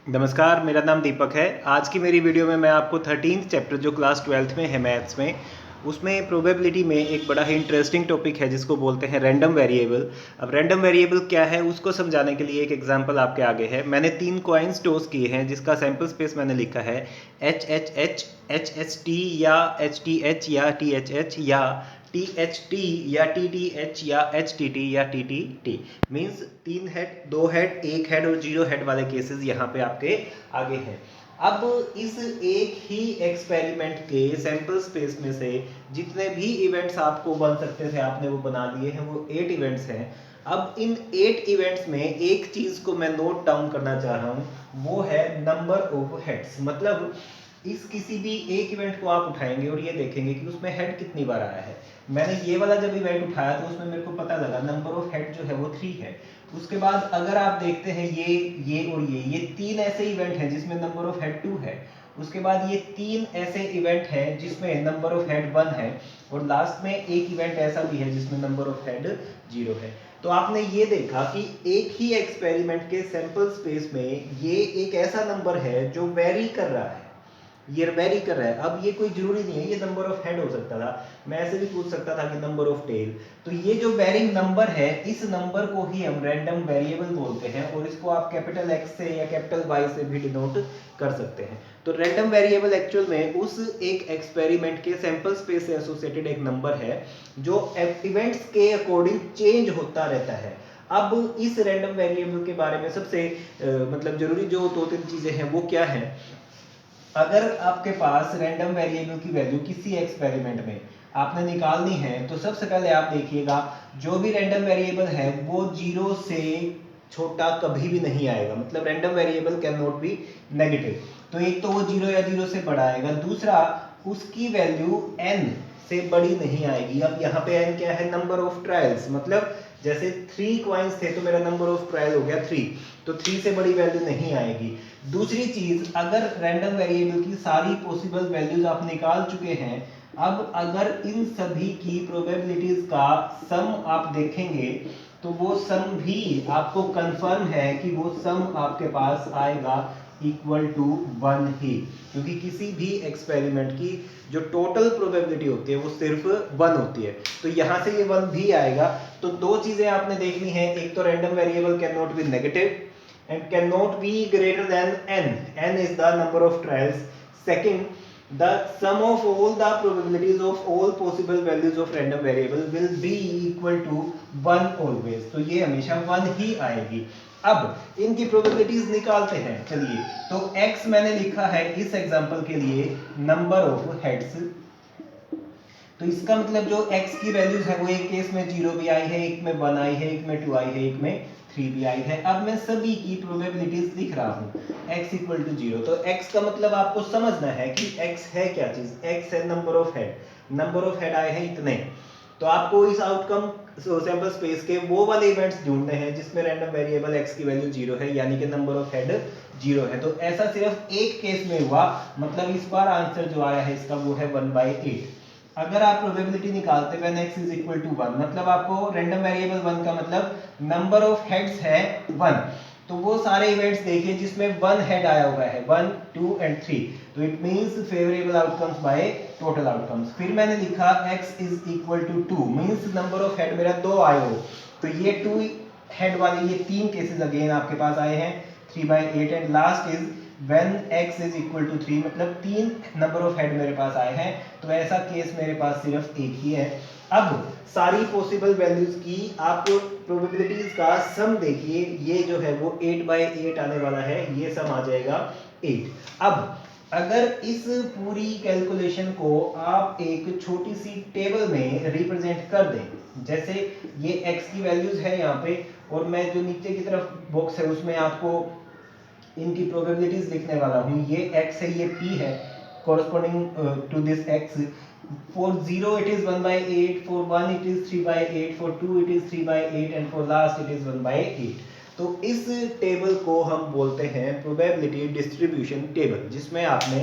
नमस्कार, मेरा नाम दीपक है। आज की मेरी वीडियो में मैं आपको 13th चैप्टर जो क्लास 12th में है मैथ्स में, उसमें प्रोबेबिलिटी में एक बड़ा ही इंटरेस्टिंग टॉपिक है जिसको बोलते हैं रैंडम वेरिएबल। अब रैंडम वेरिएबल क्या है उसको समझाने के लिए एक एग्जांपल आपके आगे है। मैंने 3 कॉइन्स टॉस किए हैं जिसका सैम्पल स्पेस मैंने लिखा है H H H, H H T या एच टी एच या टी एच एच या टी एच टी या टी टी एच या एच टी टी या T T T. Means 3 head, 2 head, 1 head और 0 हेड वाले केसेस यहाँ पे आपके आगे हैं। अब इस एक ही एक्सपेरिमेंट के सैंपल स्पेस में से जितने भी इवेंट्स आपको बन सकते थे आपने वो बना लिए हैं, वो 8 इवेंट्स हैं। अब इन 8 इवेंट्स में एक चीज को मैं नोट डाउन करना चाह रहा हूँ, वो है नंबर ऑफ हेड्स। मतलब इस किसी भी एक इवेंट को आप उठाएंगे और ये देखेंगे कि उसमें हेड कितनी बार आया है। मैंने ये वाला जब इवेंट उठाया तो उसमें मेरे को पता लगा नंबर ऑफ हेड जो है वो 3 है। उसके बाद अगर आप देखते हैं ये और ये 3 ऐसे इवेंट हैं जिसमें नंबर ऑफ हेड 2 है। उसके बाद ये 3 ऐसे इवेंट हैं जिसमें नंबर ऑफ हेड 1 है। और लास्ट में एक इवेंट ऐसा भी है जिसमें नंबर ऑफ हेड 0 है। तो आपने ये देखा कि एक ही एक्सपेरिमेंट के सैंपल स्पेस में ये एक ऐसा नंबर है जो वेरी कर रहा है, ये वेरी कर रहा है। अब ये कोई जरूरी नहीं है ये नंबर ऑफ हेड हो सकता था, मैं ऐसे भी पूछ सकता था कि नंबर ऑफ टेल। तो ये जो वेरिंग नंबर है, इस नंबर को ही हम रैंडम वेरिएबल बोलते हैं और इसको आप कैपिटल एक्स से या कैपिटल वाई से भी डिनोट कर सकते हैं। तो रैंडम वेरिएबल एक्चुअल में उस एक एक्सपेरिमेंट के सैंपल स्पेस से एसोसिएटेड एक नंबर है जो इवेंट्स के अकॉर्डिंग चेंज होता रहता है। अब इस रैंडम वेरिएबल के बारे में सबसे मतलब जरूरी जो 2-3 चीजें हैं वो क्या है। अगर आपके पास रैंडम वेरिएबल की वैल्यू किसी एक्सपेरिमेंट में आपने निकालनी है तो सबसे पहले आप देखिएगा जो भी रैंडम वेरिएबल है वो 0 से छोटा कभी भी नहीं आएगा। मतलब random variable can not be negative. तो एक तो वो 0 या 0 से बड़ा आएगा, दूसरा उसकी वैल्यू n से बड़ी नहीं आएगी। अब यहाँ पे n क्या है, नंबर ऑफ ट्रायल्स। मतलब जैसे 3 कॉइन्स थे तो मेरा नंबर ऑफ ट्रायल हो गया 3, तो 3 से बड़ी वैल्यू नहीं आएगी। दूसरी चीज, अगर रैंडम वेरिएबल की सारी पॉसिबल वैल्यूज आप निकाल चुके हैं, अब अगर इन सभी की प्रोबेबिलिटीज का सम आप देखेंगे तो वो सम भी आपको कंफर्म है कि वो सम आपके पास आएगा इक्वल टू 1 ही, क्योंकि किसी भी एक्सपेरिमेंट की जो टोटल प्रोबेबिलिटी होती है वो सिर्फ 1 होती है। तो यहां से ये 1 भी आएगा। तो दो चीजें आपने देखनी है, एक तो random variable can not be negative and cannot be greater than n. n is the number of trials. Second, the sum of all the probabilities of all possible values of random variable will be equal to 1 always. तो ये हमेशा 1 ही आएगी। अब इनकी probabilities निकालते हैं। चलिए, तो x मैंने लिखा है इस एग्जांपल के लिए नंबर ऑफ हेड्स। तो इसका मतलब जो x की वैल्यूज है वो एक केस में 0 भी आई है, एक में 1 आई है, एक में 2 आई है, एक में 3 भी आई है। अब मैं सभी की प्रोबेबिलिटीज लिख रहा हूँ x इक्वल टू 0। तो x का मतलब आपको समझना है कि x है क्या चीज, x है number of head. Number of head आए हैं इतने। तो आपको इस आउटकम सैंपल स्पेस के वो वाले इवेंट्स ढूंढने हैं जिसमें रैंडम वेरिएबल x की वैल्यू 0 है, यानी कि नंबर ऑफ हेड 0 है। तो ऐसा सिर्फ एक केस में हुआ। मतलब इस बार आंसर जो आया है इसका वो है 1/8। अगर आप प्रोबेबिलिटी निकालते when x is equal to 1, मतलब आपको रैंडम वेरिएबल 1 का मतलब नंबर ऑफ हेड्स है 1। तो वो सारे इवेंट्स देखिए जिसमें 1 हेड आया हुआ है, 1 2 एंड 3। तो it means favourable outcomes by total outcomes. फिर मैंने लिखा x is equal to 2, means number of head मेरा 2 आए हो। तो ये 2 हेड वाले ये 3 केसेस अगेन आपके पास आए हैं 3/8। And last is when x is equal to 3, मतलब 3 नंबर ऑफ हेड मेरे पास आए हैं। तो ऐसा केस मेरे पास सिर्फ एक ही है। अब सारी पॉसिबल वैल्यूज की आप प्रोबेबिलिटीज का सम देखिए, ये जो है वो 8/8 आने वाला है, ये सम आ जाएगा 8। अब अगर इस पूरी कैलकुलेशन को आप एक छोटी सी टेबल में रिप्रेजेंट कर दें, जैसे ये x की वैल्यूज है यहाँ पे और मैं जो नीचे की तरफ बॉक्स है उसमें आपको इनकी प्रोबेबिलिटीज लिखने वाला हूँ। ये x है, ये p है corresponding to this x. For 0 it is 1/8, for 1 it is 3/8, for 2 it is 3/8 and for last it is 1/8। तो इस टेबल को हम बोलते हैं प्रोबेबिलिटी डिस्ट्रीब्यूशन टेबल, जिसमें आपने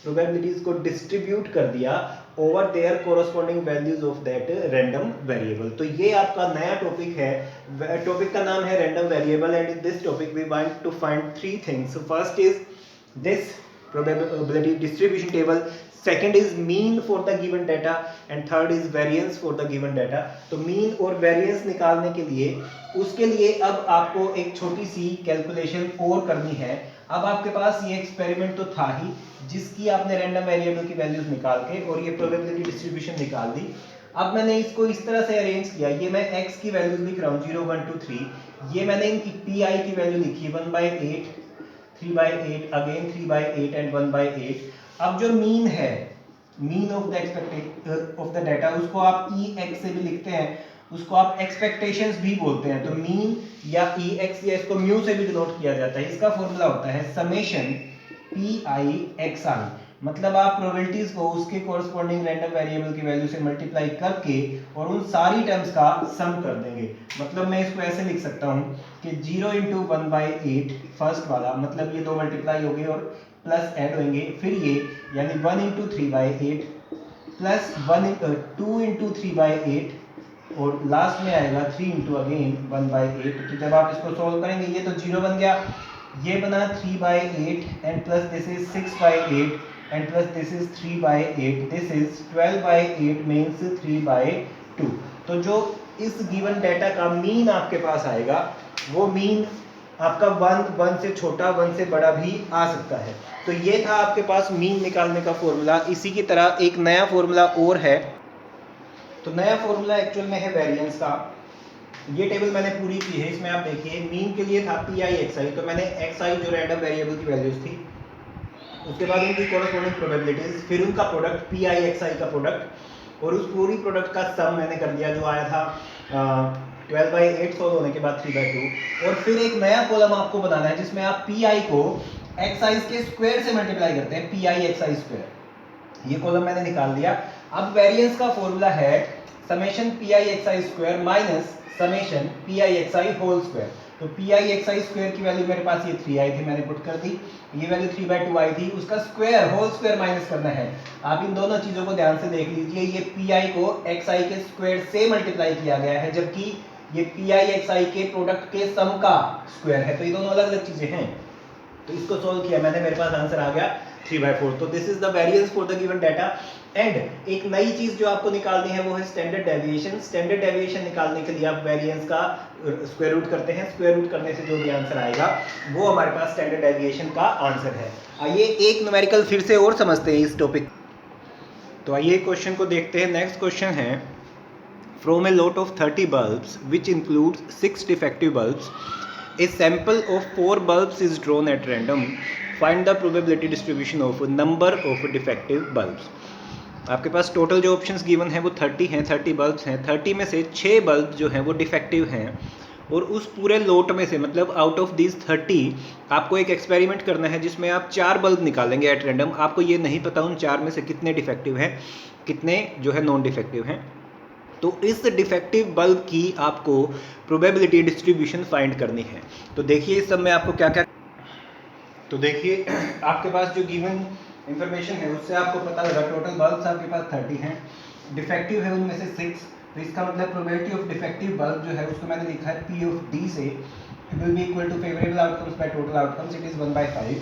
प्रोबेबिलिटीज को डिस्ट्रीब्यूट कर दिया over their corresponding values of that random variable. तो ये आपका नया टॉपिक है, टॉपिक का नाम है random variable, and in this topic we want to find three things. So first is this probability distribution table, second is mean for the given data, and third is variance for the given data. तो mean और variance निकालने के लिए, उसके लिए अब आपको एक छोटी सी कैलकुलेशन और करनी है. अब आपके पास ये एक्सपेरिमेंट तो था ही, जिसकी आपने रैंडम वेरिएबल की वैल्यूज निकाल के और ये प्रोबेबिलिटी डिस्ट्रीब्यूशन निकाल दी. अब मैंने इसको इस तरह से अरेंज किया, ये मैं x की वैल्यूज लिख रहा हूँ 0 1 2 3, ये मैंने इनकी pi की वैल्यू लिखी 1/8, 3/8, अगेन 3/8 एंड 1/8. अब जो मीन है, mean of the expected of the data, उसको आप ex से भी लिखते हैं, उसको आप एक्सपेक्टेशंस भी बोलते हैं. तो मीन या ex या इसको म्यू से भी डिनोट किया जाता है. इसका फॉर्मूला होता है समेशन pi xi, मतलब आप प्रोबेबिलिटीज को उसके कोरस्पॉन्डिंग रैंडम वेरिएबल की वैल्यू से मल्टीप्लाई करके और उन सारी टर्म्स का सम कर देंगे. मतलब मैं इसको ऐसे लिख सकता हूँ कि 0 × 1/8 फर्स्ट वाला, मतलब ये दो मल्टीप्लाई हो गए और प्लस ऐड होंगे, फिर ये यानी 1 × 3/8 प्लस 2 × 3/8 और लास्ट में आएगा 3 × अगेन 1/8. तो जब आप इसको सॉल्व करेंगे ये तो 0 बन गया, ये बना 3/8 and plus this is 6/8 and plus this is 3/8, this is 12/8 means 3/2. तो जो इस गिवन डेटा का मीन आपके पास आएगा, वो मीन आपका 1 से छोटा 1 से बड़ा भी आ सकता है. तो ये था आपके पास मीन निकालने का फॉर्मूला. इसी की तरह एक नया फॉर्मूला और है. तो नया फॉर्मूला एक्चुअल में है वेरिएंस का. ये टेबल मैंने पूरी की है, इसमें आप देखिए मीन के लिए था pi xi, तो मैंने xi जो रैंडम वेरिएबल की वैल्यूज थी, उसके बाद उनकी कोरस्पॉन्डिंग प्रोबेबिलिटीज, फिर उनका प्रोडक्ट pi xi का प्रोडक्ट, और उस पूरी प्रोडक्ट का सम मैंने कर दिया जो आया था 12/8 सॉल्व होने के बाद 3/2. और फिर एक नया कॉलम आपको बनाना है जिसमें आप pi को xi के स्क्वायर से मल्टीप्लाई करते हैं, pi xi स्क्वायर. ये कॉलम मैंने निकाल दिया. अब वेरिएंस का फॉर्मूला है summation pi xi square minus summation pi xi whole square. तो pi xi स्क्वायर की वैल्यू मेरे पास ये 3 आई थी, मैंने पुट कर दी. ये वैल्यू 3/2 आई थी, उसका स्क्वायर होल स्क्वायर माइनस करना है. आप इन दोनों चीजों को ध्यान से देख लीजिए. ये pi को xi के स्क्वायर से मल्टीप्लाई किया गया है, जबकि ये pi xi के प्रोडक्ट के सम का स्क्वायर है. तो ये दोनों अलग अलग चीजें हैं. तो इसको सोल्व किया मैंने, मेरे पास आंसर आ गया 3/4. तो this is the variance for the given data. And एक नई चीज जो आपको निकालनी है वो है स्टैंडर्ड डेविएशन. स्टैंडर्ड डेविएशन निकालने के लिए आप वेरिएंस का स्क्वायर रूट करते हैं. स्क्वायर रूट करने से जो भी आंसर आएगा वो हमारे पास स्टैंडर्ड डेविएशन का आंसर है. आइए एक न्यूमेरिकल फिर से और समझते हैं इस टॉपिक. तो आइए क्वेश्चन को देखते हैं. नेक्स्ट क्वेश्चन है, from a lot of 30 bulbs which includes 6 defective bulbs, a sample of 4 bulbs is drawn at random. Find the probability distribution of number of defective bulbs. आपके पास टोटल जो options given हैं वो 30 हैं, 30 bulbs हैं. 30 में से 6 bulb जो हैं वो डिफेक्टिव हैं, और उस पूरे लोट में से, मतलब आउट ऑफ दिस 30 आपको एक एक्सपेरिमेंट करना है जिसमें आप 4 बल्ब निकालेंगे एट रैंडम. आपको ये नहीं पता उन 4 में से कितने डिफेक्टिव हैं, कितने जो है नॉन डिफेक्टिव हैं. तो इस डिफेक्टिव बल्ब की आपको प्रोबेबिलिटी डिस्ट्रीब्यूशन फाइंड करनी है. तो देखिए इस सब में आपको क्या क्या, तो देखिए आपके पास जो गिवन इंफॉर्मेशन है उससे आपको पता लगा टोटल बल्ब्स आपके पास 30 हैं, डिफेक्टिव है उनमें से 6. तो इसका मतलब प्रोबेबिलिटी ऑफ डिफेक्टिव बल्ब जो है उसको मैंने लिखा है P of D से will be equal to favourable outcomes by total outcomes, it is 1/5.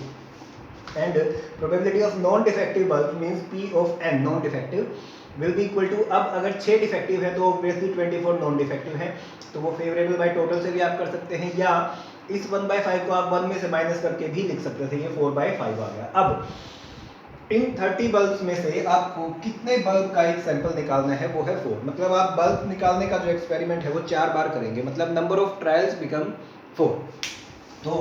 And probability of non defective bulb means P of N non defective will be equal to, अब अगर 6 defective है तो obviously 24 non defective है, तो वो favourable by total से भी आप कर सकते हैं, या इस 1/5 को आप 1 में से माइनस करके भी लिख सकते थे. ये 4/5 आ गया. अब इन 30 बल्ब्स में से आपको कितने बल्ब का एक सैंपल निकालना है वो है 4. मतलब आप बल्ब निकालने का जो एक्सपेरिमेंट है वो 4 बार करेंगे, मतलब नंबर ऑफ ट्रायल्स बिकम 4. तो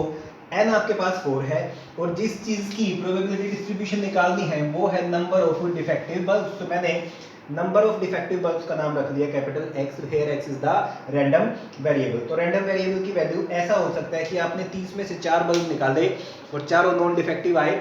n आपके पास 4 है, और जिस चीज की प्रोबेबिलिटी डिस्ट्रीब्यूशन निकालनी है वो है नंबर ऑफ डिफेक्टिव बल्ब्स. तो मैंने नंबर ऑफ डिफेक्टिव बल्ब्स का नाम रख लिया capital X. Here X is the random variable. तो रैंडम वेरिएबल की वैल्यू ऐसा हो सकता है कि आपने 30 में से 4 बल्ब निकाले और चारों नॉन डिफेक्टिव आए,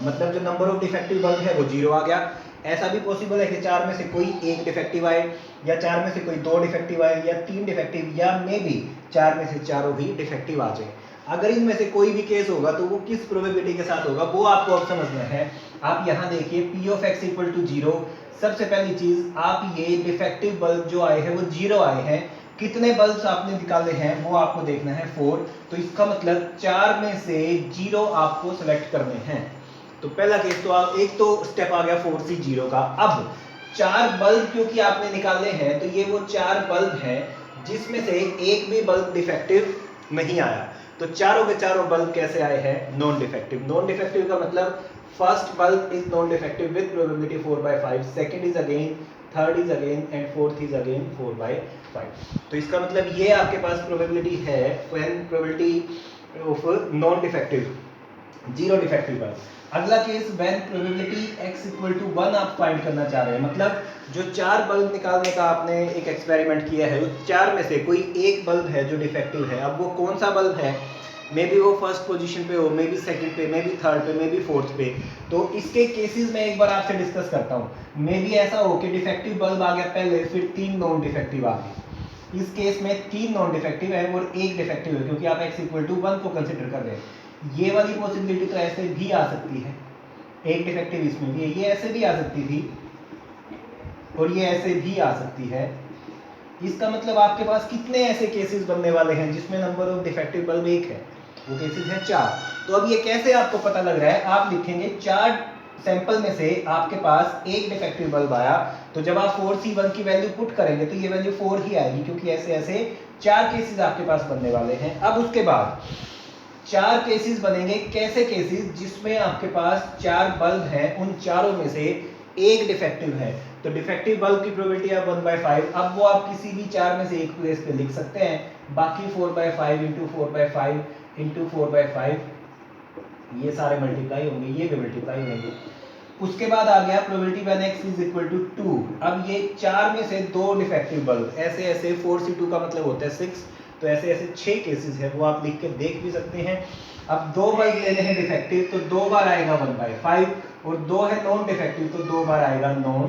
मतलब जो नंबर ऑफ डिफेक्टिव बल्ब है वो 0 आ गया. ऐसा भी पॉसिबल है कि 4 में से कोई एक डिफेक्टिव आए, या 4 में से कोई 2 डिफेक्टिव आए, या 3 डिफेक्टिव, या मे बी 4 में से चारों ही डिफेक्टिव आ जाए. अगर इनमें से कोई भी केस होगा तो वो किस प्रोबेबिलिटी के साथ होगा वो आपको अब समझना है। आप यहाँ देखिए p of x equal to 0। सबसे पहली चीज आप ये डिफेक्टिव बल्ब जो आए हैं वो 0 आए हैं। कितने बल्ब्स आपने निकाले हैं वो आपको देखना है 4। तो इसका मतलब 4 में से 0 आपको सेलेक्ट करने हैं। तो पहला केस तो आप एक तो स्टेप आ गया 4C0 का। अब 4 बल्ब क्योंकि आपने निकाले हैं तो ये वो 4 बल्ब हैं जिसमें से एक भी बल्ब डिफेक्टिव नहीं आया। तो चारों के चारों बल्ब कैसे आए हैं? Non defective. नॉन डिफेक्टिव का मतलब first bulb is non defective with probability 4/5, second is again, third is again and fourth is again 4/5। तो इसका मतलब ये आपके पास प्रोबेबिलिटी है when probability of non defective, 0 defective bulb. अगला case when probability x equal to 1 आप find करना चाह रहे हैं। मतलब जो 4 बल्ब निकालने का आपने एक एक्सपेरिमेंट किया है उस 4 में से कोई एक बल्ब है जो डिफेक्टिव है। अब वो कौन सा बल्ब है? मे बी वो फर्स्ट पोजीशन पे हो, मे बी सेकंड पे, मे बी थर्ड पे, मे बी फोर्थ पे। तो इसके केसेस में एक बार आपसे डिस्कस करता हूँ। मे बी ऐसा हो कि डिफेक्टिव बल्ब आ गया पहले, फिर 3 नॉन डिफेक्टिव आ गए। इस केस में 3 नॉन डिफेक्टिव है और एक डिफेक्टिव है क्योंकि आप x इक्वल टू 1 को कंसिडर कर रहे हैं। ये वाली पॉसिबिलिटी तो ऐसे भी आ सकती है, एक डिफेक्टिव इसमें भी है, ये ऐसे भी आ सकती थी और ये ऐसे भी आ सकती है। इसका मतलब आपके पास कितने ऐसे केसेस बनने वाले हैं जिसमें नंबर ऑफ डिफेक्टिव बल्ब 1 है? वो केसेस हैं 4। तो अब ये कैसे आपको पता लग रहा है? आप लिखेंगे 4 सैंपल में से आपके पास एक डिफेक्टिव बल्ब आया, तो जब आप 4C1 की वैल्यू पुट करेंगे तो ये वैल्यू 4 ही आएगी क्योंकि ऐसे ऐसे 4 केसेस आपके पास बनने वाले हैं। अब उसके बाद 4 केसेस बनेंगे। कैसे केसेस? जिसमें आपके पास 4 बल्ब हैं, उन चारों में से एक डिफेक्टिव है। तो डिफेक्टिव बल्ब की प्रोबेबिलिटी है 1/5। अब वो आप किसी भी 4 में से एक प्लेस पे लिख सकते हैं। बाकी 4/5 इंटू 4/5 इंटू 4/5 ये सारे मल्टीप्लाई होंगे, ये भी मल्टीप्लाई होंगे। उसके बाद आ गया probability when x is equal to 2। अब ये 4 में से 2 डिफेक्टिव बल्ब, ऐसे ऐसे 4C2 का मतलब होता है 6, तो ऐसे ऐसे 6 केसेस हैं, वो आप लिख के देख भी सकते हैं। अब 2 बल्ब लेने हैं डिफेक्टिव तो 2 बार आएगा 1/5 और 2 है नॉन डिफेक्टिव तो 2 बार आएगा नॉन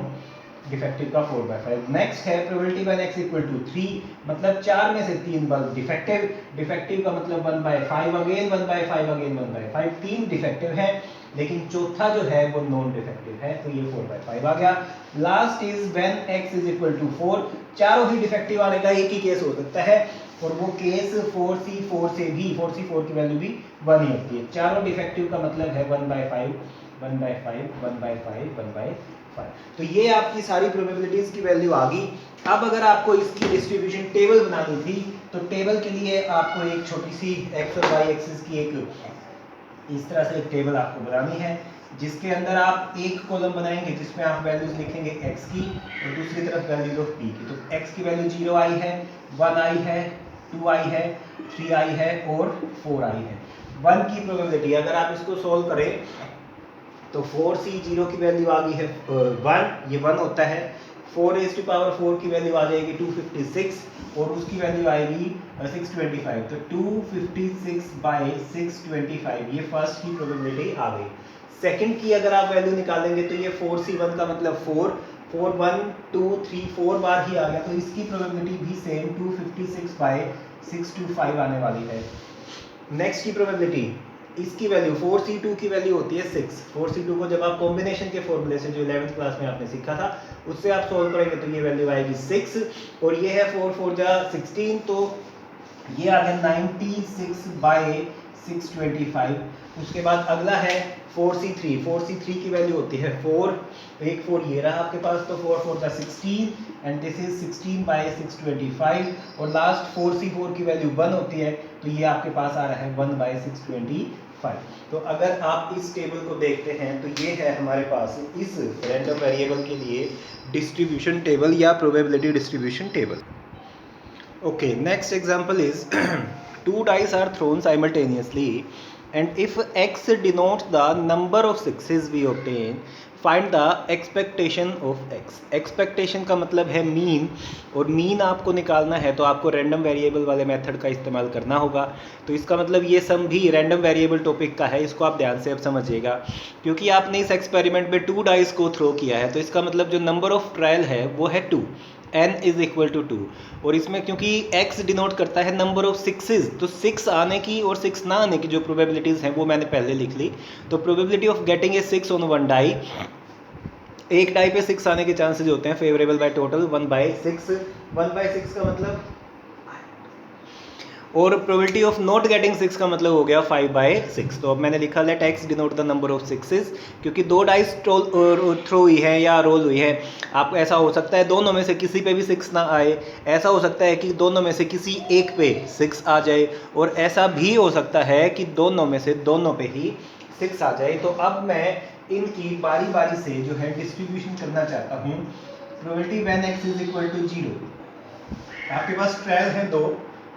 डिफेक्टिव का 4/5। नेक्स्ट है probability when x equal to 3, मतलब 4 में से 3 बल्ब डिफेक्टिव। डिफेक्टिव का मतलब 1/5 अगेन 1/5 अगेन 1/5, 3 डिफेक्टिव हैं लेकिन चौथा जो है वो नॉन डिफेक्टिव है, तो ये 4/5 आ गया। Last is when x is equal to 4। चारों ही डिफेक्टिव आने का एक ही केस हो सकता है और वो केस 4C4 से भी, 4C4 की वैल्यू भी 1 ही होती है। चारों डिफेक्टिव का मतलब है 1/5 1/5 1/5 1/5। तो ये आपकी सारी प्रोबेबिलिटीज की वैल्यू आ गई। अब अगर आपको इसकी डिस्ट्रीब्यूशन टेबल बनानी थी तो टेबल के लिए आपको एक छोटी सी x और y एक्सिस की एक इस तरह से एक टेबल आपको बनानी है जिसके अंदर आप एक कॉलम बनाएंगे जिसमें आप वैल्यूज लिखेंगे x की और दूसरी तरफ वैल्यूज ऑफ p की। तो x की वैल्यू 0 आई है, 1 आई है, 2 आई है, 3 आई है और 4 आई है। 1 की प्रोबेबिलिटी अगर आप इसको सोल्व करें तो 4C0 की वैल्यू आ गई है 1, ये 1 होता है। 4⁴ की वैल्यू आ जाएगी 256 और उसकी वैल्यू आएगी 625। तो 256/625 ये फर्स्ट की प्रोबेबिलिटी आ गई। सेकंड की अगर आप वैल्यू निकालेंगे तो ये 4C1 का मतलब 4 1 2 3 4 बार ही आ गया, तो इसकी प्रोबेबिलिटी भी सेम 256/625 आने वाली है। नेक्स्ट की प्रोबेबिलिटी, इसकी वैल्यू 4C2 की वैल्यू होती है 6। 4C2 को जब आप कॉम्बिनेशन के फॉर्मूले से जो 11th क्लास में आपने सीखा था उससे आप सोल्व करेंगे तो ये वैल्यू आएगी 6 और ये है 4 4 जा 16, तो ये आ गया 96/625। उसके बाद अगला है 4C3। 4C3 की वैल्यू होती है 4, एक 4 ये रहा आपके पास, तो 4 4 जा 16 एंड दिस इज 16/625 और लास्ट 4C4 की वैल्यू 1 होती है, तो ये आपके पास आ रहा है 1/625। तो अगर आप इस टेबल को देखते हैं तो ये है हमारे पास इस रैंडम वेरिएबल के लिए डिस्ट्रीब्यूशन टेबल या probability distribution table. Okay, next example is two dice are thrown simultaneously and if x denotes the number of successes we obtain, find the expectation of x। Expectation का मतलब है mean और mean आपको निकालना है तो आपको रैंडम वेरिएबल वाले मेथड का इस्तेमाल करना होगा। तो इसका मतलब ये सम भी रैंडम वेरिएबल टॉपिक का है, इसको आप ध्यान से अब समझिएगा। क्योंकि आपने इस एक्सपेरिमेंट में 2 डाइस को थ्रो किया है तो इसका मतलब जो नंबर ऑफ ट्रायल है वो है 2। n is equal to 2। और इसमें क्योंकि x डिनोट करता है नंबर ऑफ सिक्सेज, तो 6 आने की और 6 ना आने की जो प्रोबेबिलिटीज़ हैं वो मैंने पहले लिख ली। तो probability of getting a 6 on one die, एक डाई पे 6 आने के चांसेस होते हैं फेवरेबल बाय टोटल 1/6। 1/6 का मतलब, और प्रोबेबिलिटी ऑफ नॉट गेटिंग 6 का मतलब हो गया 5/6। तो अब मैंने लिखा let x denote the number of sixes, क्योंकि दो डाइस थ्रो हुई है या रोल हुई है। आप ऐसा हो सकता है दोनों में से किसी पे भी 6 ना आए, ऐसा हो सकता है कि दोनों में से किसी एक पे 6 आ जाए, और ऐसा भी हो सकता है कि दोनों में से दोनों पे ही 6 आ जाए। तो अब मैं इनकी बारी बारी से जो है डिस्ट्रीब्यूशन करना चाहता हूँ। Probability when x is equal to 0, आपके पास ट्रायल है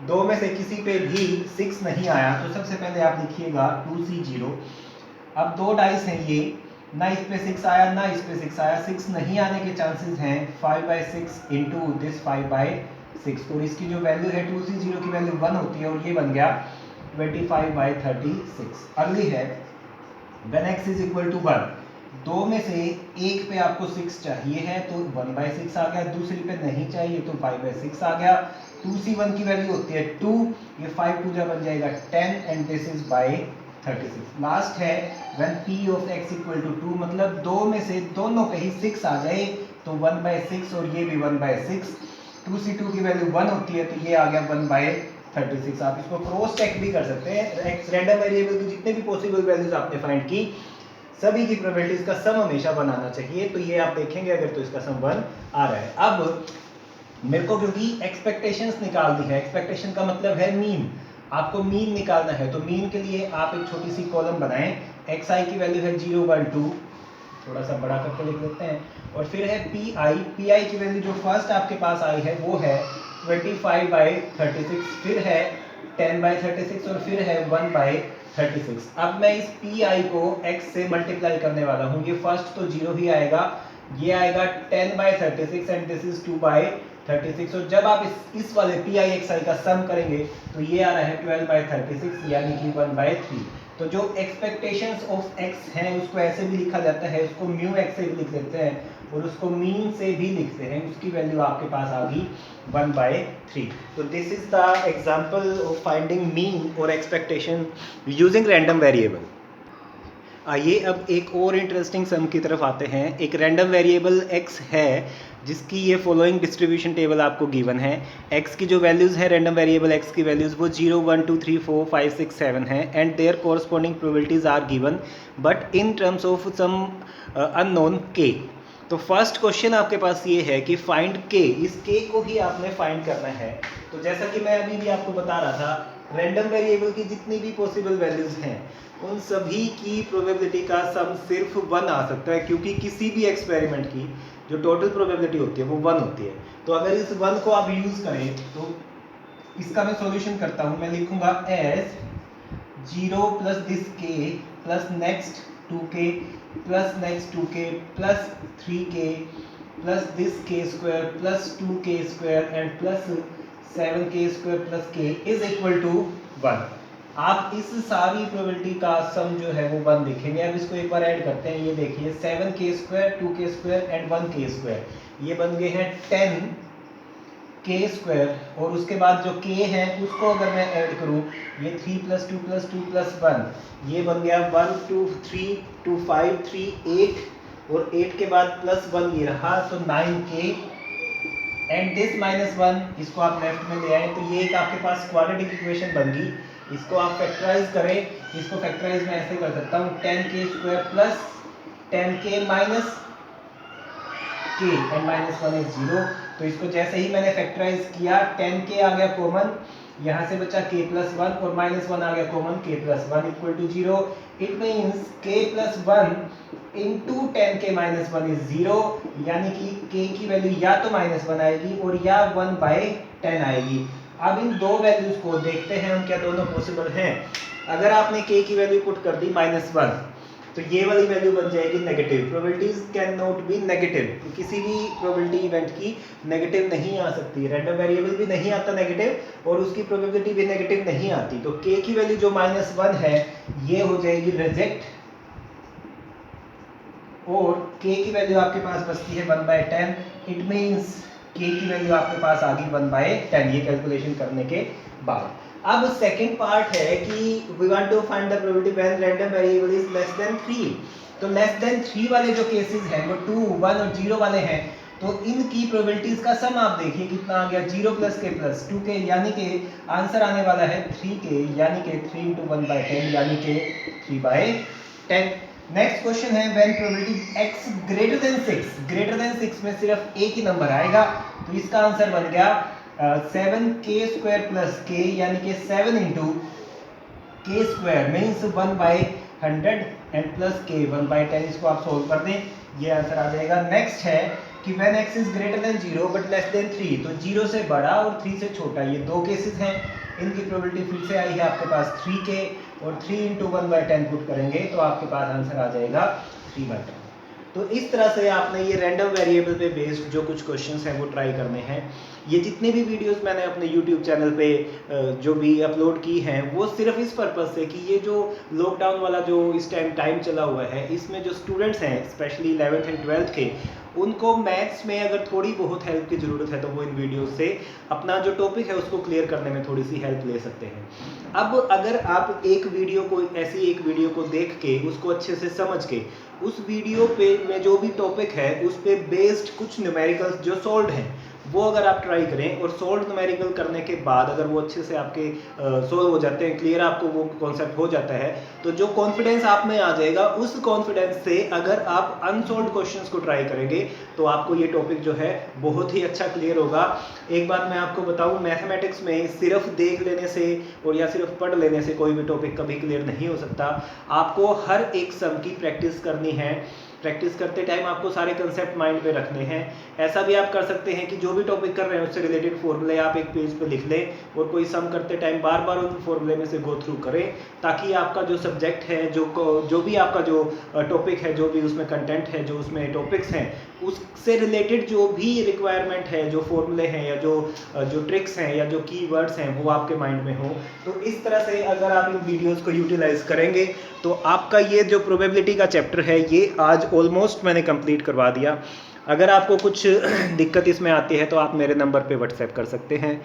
दो में से किसी पे भी 6 नहीं आया, तो सबसे पहले आप लिखिएगा 2C0। अब दो डाइस हैं ये, ना इस पे 6 आया ना इस पे 6 आया, 6 नहीं आने के चांसेस हैं 5/6 इंटू दिस 5/6, और इसकी जो वैल्यू है 2C0 की वैल्यू 1 होती है, और ये बन गया 25/36। अगली है when x is equal to 1, दो में से एक पे आपको 6 चाहिए है तो 1/6 आ गया, दूसरी पे नहीं चाहिए तो 5/6 आ गया। 2C1 की वैल्यू होती है 2, ये 5 2 जा बन जाएगा 10 and this is by 36। Last है when p of x equal to 2, मतलब दो में से दोनों पे ही 6 आ जाए तो 1/6 और ये भी 1/6। 2C2 की वैल्यू 1 होती है तो ये आ गया 1/36। आप इसको क्रॉस चेक भी कर सकते हैं, रैंडम वेरिएबल की जितने भी पॉसिबल वैल्यूज आपने फाइंड की सभी की प्रोबेबिलिटीज का सम हमेशा बनाना चाहिए। तो ये आप देखेंगे अगर तो इसका सम 1 आ रहा है। अब मेरे को क्योंकि एक्सपेक्टेशंस निकाल दी है, एक्सपेक्टेशन का मतलब है मीन, आपको मीन निकालना है, तो मीन के लिए आप एक छोटी सी कॉलम बनाएं। xi की वैल्यू है 0 1 2, थोड़ा सा बड़ा करके लिख लेते हैं, और फिर है pi की वैल्यू जो फर्स्ट आपके पास आई है वो है 25/36, फिर है 10/36 और फिर है 1/36। अब मैं इस pi को x से मल्टीप्लाई करने वाला हूँ, ये फर्स्ट तो 0 ही आएगा, ये आएगा 10/36 एंड दिस इज 2/36, और जब आप इस वाले pixi का सम करेंगे तो ये आ रहा है 12/36 यानी कि 1/3। तो जो एक्सपेक्टेशंस ऑफ x हैं उसको ऐसे भी लिखा जाता है, उसको म्यू x से भी लिख देते हैं और उसको मीन से भी लिखते हैं, उसकी वैल्यू आपके पास आ गई 1/3। तो this is the example of finding mean और एक्सपेक्टेशन यूजिंग रैंडम वेरिएबल। आइए अब एक और इंटरेस्टिंग सम की तरफ आते हैं। एक रैंडम वेरिएबल x है जिसकी ये फॉलोइंग डिस्ट्रीब्यूशन टेबल आपको गिवन है। x की जो वैल्यूज़ हैं रैंडम वेरिएबल x की वैल्यूज़ वो 0 1 2 3 4 5 6 7 हैं and their corresponding probabilities are given but in terms of some unknown k। तो फर्स्ट क्वेश्चन आपके पास ये है कि फाइंड k, इस k को ही आपने फाइंड करना है। तो जैसा कि मैं अभी भी आपको बता रहा था, रैंडम वेरिएबल की जितनी भी पॉसिबल वैल्यूज हैं उन सभी की प्रोबेबिलिटी का सम सिर्फ 1 आ सकता है, क्योंकि किसी भी एक्सपेरिमेंट की जो टोटल प्रोबेबिलिटी होती है वो 1 होती है। तो अगर इस 1 को आप यूज करें तो इसका मैं सॉल्यूशन करता हूं, मैं लिखूंगा as 0 plus this k plus next 2k plus next 2k plus 3k plus this k square plus 2k square and plus 7k square plus k is equal to 1। आप इस सारी प्रोबेबिलिटी का सम जो है वो 1 लिखेंगे। अब इसको एक बार ऐड करते हैं, ये देखिए 7k square 2k square and 1k square, ये बन गए हैं 10k स्क्वायर, और उसके बाद जो k है उसको अगर मैं ऐड करूं, ये 3 + 2 + 2 + 1, ये बन गया 1 2 3 2 5 3 8, और 8 के बाद प्लस 1 ये रहा तो 9k एंड दिस -1, इसको आप लेफ्ट में ले आए तो ये एक आपके पास क्वाड्रेटिक इक्वेशन बन गई। इसको आप फैक्टराइज करें, इसको फैक्टराइज मैं ऐसे कर सकता हूँ 10k square plus 10k minus k and -1 is 0। तो इसको जैसे ही मैंने फैक्टराइज किया 10k आ गया कॉमन, यहाँ से बचा k + 1 और -1 आ गया common, k + 1 = 0। It means k + 1 into 10k - 1 is 0, यानी कि k की वैल्यू या तो -1 आएगी और या 1/10 आएगी। अब इन दो वैल्यूज को देखते हैं हम क्या दोनों पॉसिबल हैं। अगर आपने k की वैल्यू पुट कर दी -1 तो ये वाली वैल्यू बन जाएगी negative. Probabilities can not be negative, किसी भी प्रोबेबिलिटी इवेंट की नेगेटिव नहीं आ सकती, रैंडम वेरिएबल भी नहीं आता नेगेटिव और उसकी प्रोबेबिलिटी भी नेगेटिव नहीं आती। तो k की वैल्यू जो -1 है ये हो जाएगी रिजेक्ट, और k की वैल्यू आपके पास बचती है 1/10। इट मीन्स k की वैल्यू आपके पास आ गई 1/10 ये कैलकुलेशन करने के बाद। अब सेकंड पार्ट है कि we want to find the probability when random variable is less than 3। तो लेस देन 3 वाले जो केसेस हैं वो 2, 1 और 0 वाले हैं। तो इनकी प्रोबेबिलिटीज का सम आप देखिए कितना आ गया, 0 + k + 2k, यानी कि आंसर आने वाला है 3k, यानी कि 3 × 1/10 यानी कि 3/10। नेक्स्ट क्वेश्चन है when probability x greater than 6 में सिर्फ एक ही नंबर आएगा। तो इसका आंसर बन गया 7k² + k, यानी कि 7 × k² means 1/100 and plus k 1/10। इसको आप सोल्व कर दें, ये आंसर आ जाएगा। नेक्स्ट है कि when x is greater than 0 but less than 3, तो 0 से बड़ा और 3 से छोटा, ये दो केसेस हैं। इनकी प्रोबेबिलिटी फिर से आई है आपके पास 3k, और 3 × 1/10 पुट करेंगे तो आपके पास आंसर आ जाएगा 3/10। तो इस तरह से आपने ये रैंडम वेरिएबल पे बेस्ड जो कुछ क्वेश्चंस हैं वो ट्राई करने हैं। ये जितने भी वीडियोस मैंने अपने यूट्यूब चैनल पे जो भी अपलोड की हैं वो सिर्फ इस पर्पस से कि ये जो लॉकडाउन वाला जो इस टाइम चला हुआ है, इसमें जो स्टूडेंट्स हैं स्पेशली 11th एंड 12th के, उनको मैथ्स में अगर थोड़ी बहुत हेल्प की ज़रूरत है तो वो इन वीडियोस से अपना जो टॉपिक है उसको क्लियर करने में थोड़ी सी हेल्प ले सकते हैं। अब अगर आप एक वीडियो को देख के उसको अच्छे से समझ के उस वीडियो पे में जो भी टॉपिक है उस पे बेस्ड कुछ न्यूमेरिकल्स जो सॉल्व्ड हैं वो अगर आप ट्राई करें, और सोल्व न्यूमेरिकल करने के बाद अगर वो अच्छे से आपके सोल्व हो जाते हैं, क्लियर आपको वो कॉन्सेप्ट हो जाता है, तो जो कॉन्फिडेंस आप में आ जाएगा, उस कॉन्फिडेंस से अगर आप अनसोल्व्ड क्वेश्चंस को ट्राई करेंगे तो आपको ये टॉपिक जो है बहुत ही अच्छा क्लियर होगा। एक बात मैं आपको बताऊं, मैथमेटिक्स में सिर्फ देख लेने से और या सिर्फ पढ़ लेने से कोई भी टॉपिक कभी क्लियर नहीं हो सकता। आपको हर एक सम की प्रैक्टिस करनी है। प्रैक्टिस करते टाइम आपको सारे कंसेप्ट माइंड पे रखने हैं। ऐसा भी आप कर सकते हैं कि जो भी टॉपिक कर रहे हैं उससे रिलेटेड फॉर्मूले आप एक पेज पे लिख लें और कोई सम करते टाइम बार बार उन फॉर्मूले में से गो थ्रू करें, ताकि आपका जो सब्जेक्ट है, जो भी आपका जो टॉपिक है, जो भी उसमें कंटेंट है, जो उसमें टॉपिक्स हैं, उससे रिलेटेड जो भी रिक्वायरमेंट है, जो फॉर्मूले हैं या जो ट्रिक्स हैं या जो कीवर्ड्स हैं वो आपके माइंड में हो। तो इस तरह से अगर आप इन वीडियोस को यूटिलाइज करेंगे तो आपका ये जो प्रोबेबिलिटी का चैप्टर है ये आज ऑलमोस्ट मैंने कंप्लीट करवा दिया। अगर आपको कुछ दिक्कत इसमें आती है तो आप मेरे नंबर पे व्हाट्सएप कर सकते हैं।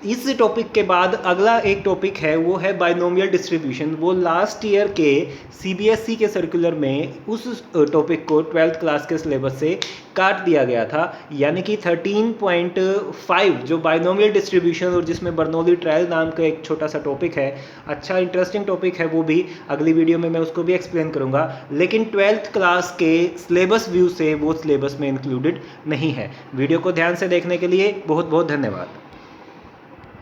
इस टॉपिक के बाद अगला एक टॉपिक है वो है बाइनोमियल डिस्ट्रीब्यूशन। वो लास्ट ईयर के सीबीएसई के सर्कुलर में उस टॉपिक को 12th क्लास के सिलेबस से काट दिया गया था, यानी कि 13.5 जो बाइनोमियल डिस्ट्रीब्यूशन और जिसमें बर्नौली ट्रायल नाम का एक छोटा सा टॉपिक है, अच्छा इंटरेस्टिंग टॉपिक है, वो भी अगली वीडियो में मैं उसको भी एक्सप्लेन करूँगा। लेकिन 12th क्लास के सिलेबस व्यू से वो सिलेबस में इंक्लूडेड नहीं है। वीडियो को ध्यान से देखने के लिए बहुत बहुत धन्यवाद।